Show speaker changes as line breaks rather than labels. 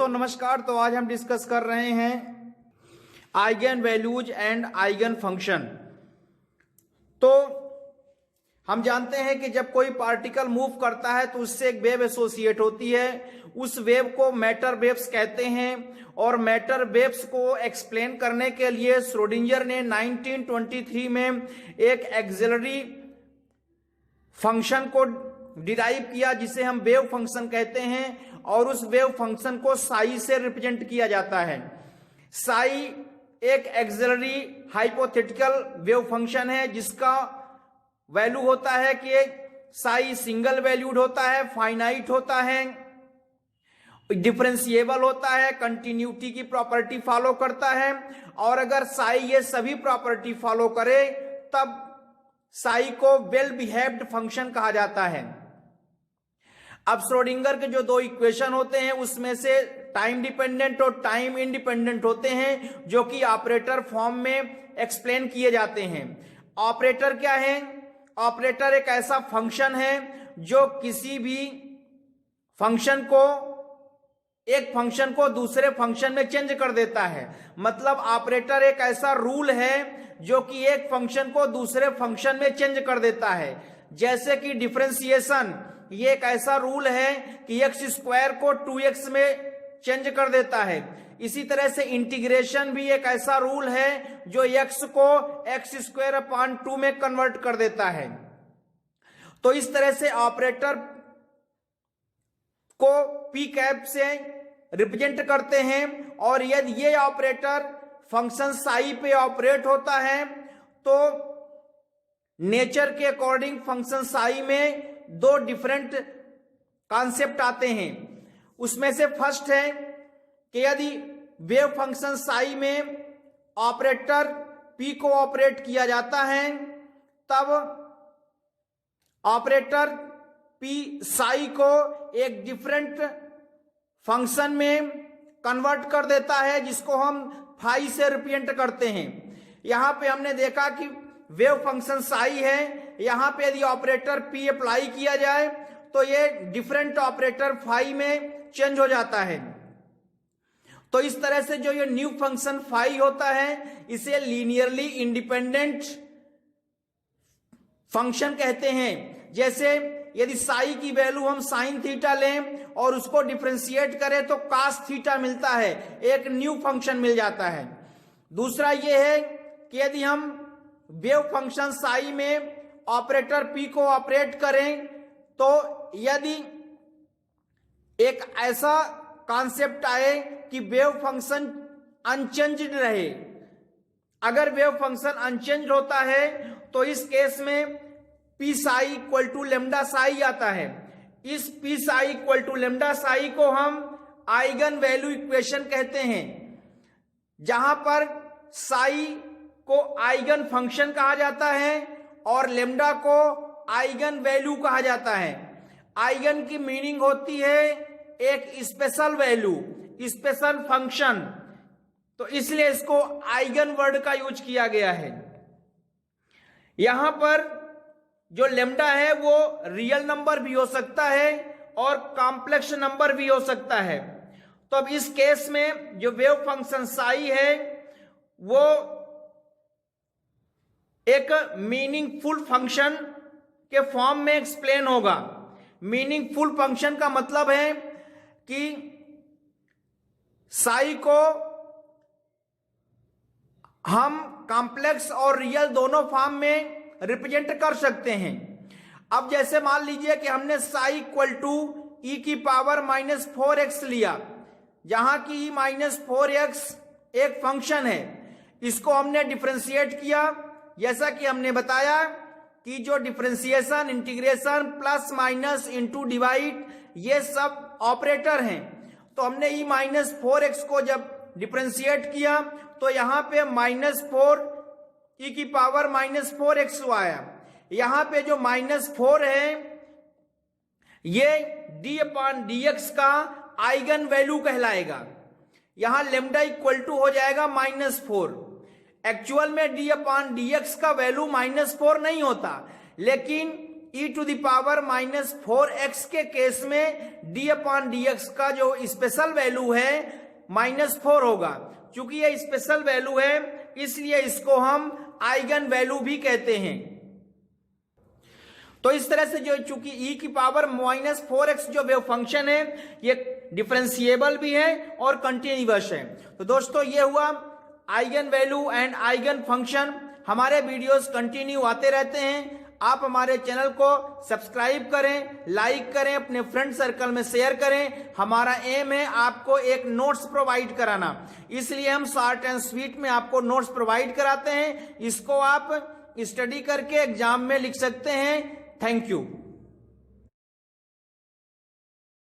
दोस्तों नमस्कार। तो आज हम डिस्कस कर रहे हैं eigen values and eigen function. तो हम जानते हैं कि जब कोई पार्टिकल मूव करता है तो उससे एक वेव एसोसिएट होती है। उस वेव को मैटर वेव्स कहते हैं और मैटर वेव्स को एक्सप्लेन करने के लिए श्रोडिंगर ने 1923 में एक एक्सिलरी फंक्शन को डिराइव किया जिसे हम वेव फंक्शन कहते हैं और उस वेव फंक्शन को साई से रिप्रेजेंट किया जाता है। साई एक एक्सिलरी हाइपोथेटिकल वेव फंक्शन है जिसका वैल्यू होता है कि साई सिंगल वैल्यूड होता है, फाइनाइट होता है, डिफरेंशिएबल होता है, कंटिन्यूटी की प्रॉपर्टी फॉलो करता है और अगर साई ये सभी प्रॉपर्टी फॉलो करे तब साई को वेल बिहेव्ड फंक्शन कहा जाता है। अब श्रोडिंगर के जो दो इक्वेशन होते हैं उसमें से टाइम डिपेंडेंट और टाइम इंडिपेंडेंट होते हैं जो कि ऑपरेटर फॉर्म में एक्सप्लेन किए जाते हैं। ऑपरेटर क्या है? ऑपरेटर एक ऐसा फंक्शन है जो किसी भी फंक्शन को एक फंक्शन को दूसरे फंक्शन में चेंज कर देता है। मतलब ऑपरेटर एक ऐसा रूल है जो कि एक फंक्शन को दूसरे फंक्शन में चेंज कर देता है। जैसे कि डिफरेंशिएशन ये एक ऐसा रूल है कि एक्स स्क्वायर को 2x में चेंज कर देता है। इसी तरह से इंटीग्रेशन भी एक ऐसा रूल है जो x को एक्स स्क्वायर अपॉन 2 में कन्वर्ट कर देता है। तो इस तरह से ऑपरेटर को पी कैप से रिप्रेजेंट करते हैं और यदि ये ऑपरेटर फंक्शन साई पे ऑपरेट होता है तो नेचर के अकॉर्डिंग फंक्शन साई में दो डिफरेंट कॉन्सेप्ट आते हैं। उसमें से फर्स्ट है कि यदि वेव फंक्शन साई में ऑपरेटर पी को ऑपरेट किया जाता है तब ऑपरेटर पी साई को एक डिफरेंट फंक्शन में कन्वर्ट कर देता है जिसको हम फाई से रिप्रेजेंट करते हैं। यहां पे हमने देखा कि वेव फंक्शन साई है, यहां पे यदि ऑपरेटर पी अप्लाई किया जाए तो ये डिफरेंट ऑपरेटर फाई में चेंज हो जाता है। तो इस तरह से जो ये न्यू फंक्शन फाई होता है इसे लीनियरली इंडिपेंडेंट फंक्शन कहते हैं। जैसे यदि साई की वैल्यू हम साइन थीटा लें और उसको डिफरेंशिएट करें तो कास थीटा मिलता है, एक न्यू फंक्शन मिल जाता है। दूसरा यह है कि यदि हम वेव फंक्शन साई में ऑपरेटर पी को ऑपरेट करें तो यदि एक ऐसा कॉन्सेप्ट आए कि वेव फंक्शन अनचेंज्ड रहे, अगर वेव फंक्शन अनचेंज्ड होता है तो इस केस में P psi equal to lambda psi आता है। इस P psi equal to lambda psi को हम आइगन वैल्यू इक्वेशन कहते हैं, जहां पर साई को आइगन फंक्शन कहा जाता है और लेमडा को आइगन वैल्यू कहा जाता है। आइगन की मीनिंग होती है एक स्पेशल वैल्यू, स्पेशल फंक्शन, तो इसलिए इसको आइगन वर्ड का यूज किया गया है। यहां पर जो लेमडा है वो रियल नंबर भी हो सकता है और कॉम्प्लेक्स नंबर भी हो सकता है। तो अब इस केस में जो वेव फंक्शन साई है वो एक मीनिंगफुल फंक्शन के फॉर्म में एक्सप्लेन होगा। मीनिंगफुल फंक्शन का मतलब है कि साई को हम कॉम्प्लेक्स और रियल दोनों फॉर्म में रिप्रेजेंट कर सकते हैं। अब जैसे मान लीजिए कि हमने साई इक्वल टू ई की पावर -4x लिया, जहां की -4x एक फंक्शन है, इसको हमने डिफरेंशिएट किया। जैसा कि हमने बताया कि जो differentiation, integration, plus minus, into, divide ये सब ऑपरेटर हैं। तो हमने ई -4x को जब डिफरेंशिएट किया तो यहां पे -4 ई की पावर -4x आया। यहां पे जो -4 है ये d/dx का आइगन वैल्यू कहलाएगा। यहां लेमडा इक्वल टू हो जाएगा -4। एक्चुअल में d/dx का वैल्यू -4 नहीं होता, लेकिन e⁻⁻4x के केस में d/dx का जो स्पेशल वैल्यू है -4 होगा। चूंकि ये स्पेशल वैल्यू है इसलिए इसको हम आइगन वैल्यू भी कहते हैं। तो इस तरह से जो चूंकि e⁻⁻4x जो वेव फंक्शन है ये डिफरेंशिएबल भी है और कंटिन्यूअस है। तो दोस्तों ये हुआ eigen value and eigen function. हमारे वीडियोस कंटिन्यू आते रहते हैं। आप हमारे चैनल को सब्सक्राइब करें, लाइक करें, अपने फ्रेंड सर्कल में शेयर करें। हमारा एम है आपको एक नोट्स प्रोवाइड कराना, इसलिए हम शॉर्ट एंड स्वीट में आपको नोट्स प्रोवाइड कराते हैं। इसको आप स्टडी करके एग्जाम में लिख सकते हैं। Thank you.